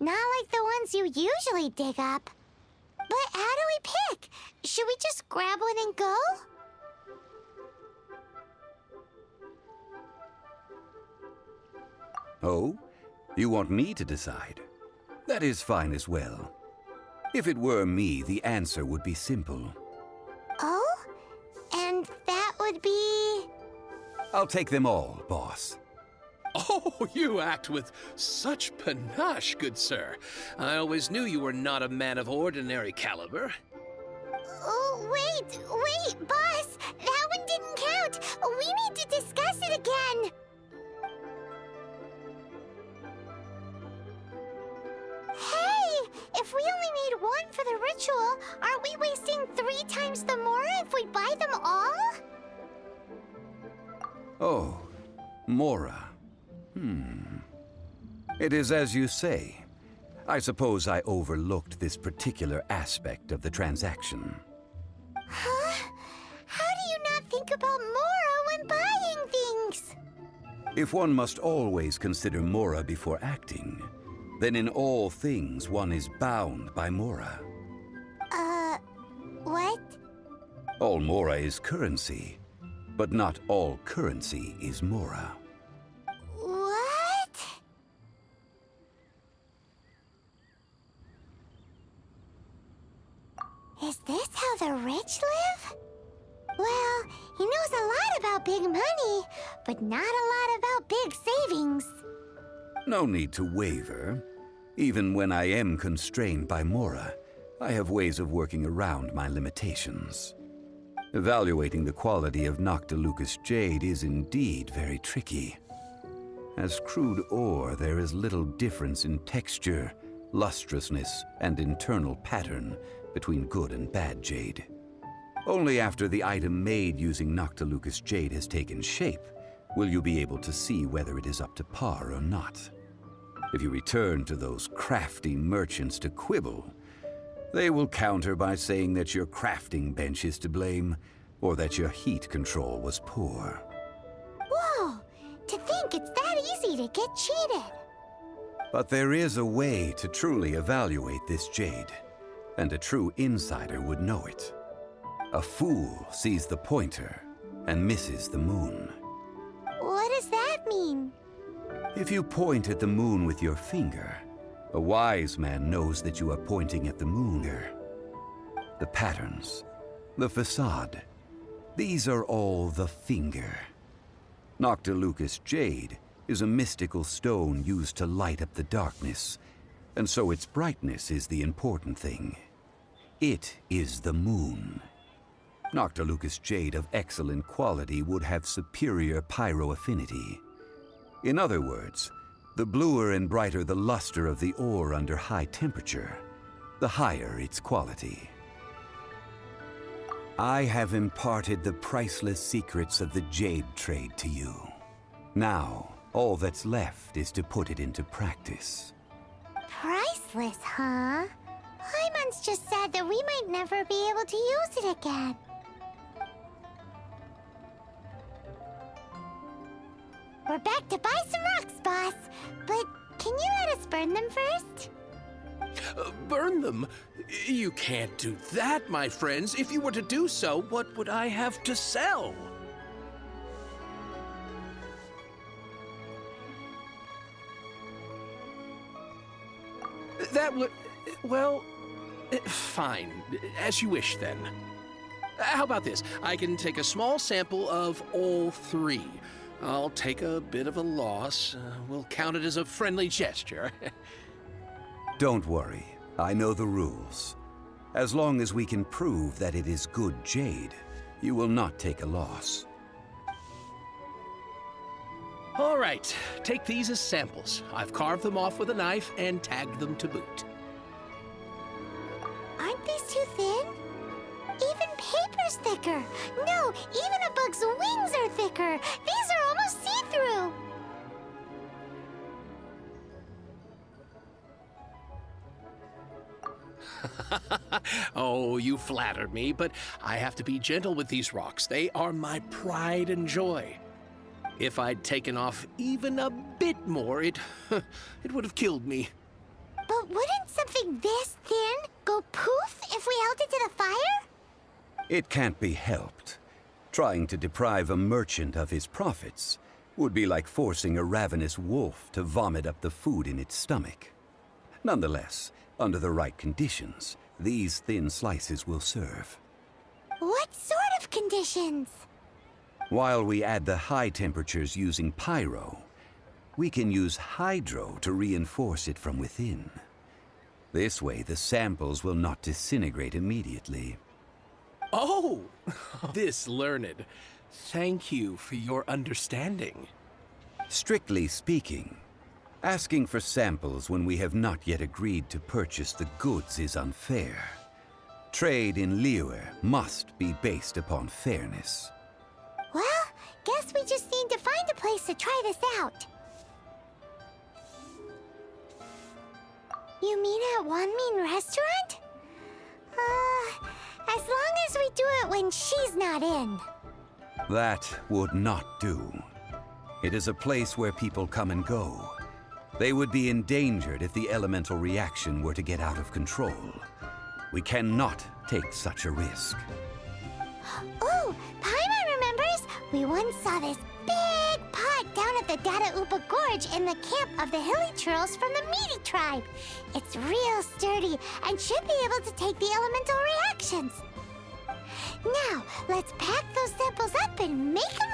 Not like the ones you usually dig up. But how do we pick? Should we just grab one and go? Oh? You want me to decide? That is fine as well. If it were me, the answer would be simple. Oh? And that would be... I'll take them all, boss. Oh, you act with such panache, good sir. I always knew you were not a man of ordinary caliber. Oh, wait, boss! That one didn't count! We need to discuss it again! Hey! If we only need one for the ritual, aren't we wasting 3 times the more if we buy them all? Oh, Mora. It is as you say. I suppose I overlooked this particular aspect of the transaction. Huh? How do you not think about Mora when buying things? If one must always consider Mora before acting, then in all things one is bound by Mora. What? All Mora is currency, but not all currency is Mora. What? Is this how the rich live? Well, he knows a lot about big money, but not a lot about big savings. No need to waver. Even when I am constrained by Mora, I have ways of working around my limitations. Evaluating the quality of Noctilucous jade is indeed very tricky. As crude ore, there is little difference in texture, lustrousness, and internal pattern between good and bad jade. Only after the item made using Noctilucous jade has taken shape will you be able to see whether it is up to par or not. If you return to those crafty merchants to quibble, they will counter by saying that your crafting bench is to blame, or that your heat control was poor. Whoa! To think it's that easy to get cheated. But there is a way to truly evaluate this jade, and a true insider would know it. A fool sees the pointer and misses the moon. What does that mean? If you point at the moon with your finger, a wise man knows that you are pointing at the moon. The patterns, the facade, these are all the finger. Noctilucous jade is a mystical stone used to light up the darkness, and so its brightness is the important thing. It is the moon. Noctilucous jade of excellent quality would have superior pyroaffinity. In other words, the bluer and brighter the luster of the ore under high temperature, the higher its quality. I have imparted the priceless secrets of the jade trade to you. Now, all that's left is to put it into practice. Priceless, huh? Hyman's just said that we might never be able to use it again. We're back to buy some rocks, boss. But can you let us burn them first? Burn them? You can't do that, my friends. If you were to do so, what would I have to sell? That would... well... fine. As you wish, then. How about this? I can take a small sample of all 3. I'll take a bit of a loss. We'll count it as a friendly gesture. Don't worry, I know the rules. As long as we can prove that it is good jade, you will not take a loss. All right, take these as samples. I've carved them off with a knife and tagged them to boot. Aren't these too thin? Even paper's thicker. No, even a bug's wings are thicker. These are almost see-through. Oh, you flatter me, but I have to be gentle with these rocks. They are my pride and joy. If I'd taken off even a bit more, it would have killed me. But wouldn't something this thin go poof if we held it to the fire? It can't be helped. Trying to deprive a merchant of his profits would be like forcing a ravenous wolf to vomit up the food in its stomach. Nonetheless, under the right conditions, these thin slices will serve. What sort of conditions? While we add the high temperatures using pyro, we can use hydro to reinforce it from within. This way, the samples will not disintegrate immediately. Oh, this learned. Thank you for your understanding. Strictly speaking, asking for samples when we have not yet agreed to purchase the goods is unfair. Trade in Liyue must be based upon fairness. Well, guess we just need to find a place to try this out. You mean at Wanmin Restaurant? As long as we do it when she's not in. That would not do. It is a place where people come and go. They would be endangered if the elemental reaction were to get out of control. We cannot take such a risk. Oh, Paimon remembers! We once saw this big pot down at the Dada Upa Gorge in the camp of the hilly churls from the Meaty tribe. It's real sturdy and should be able to take the elemental reactions. Now, let's pack those samples up and make them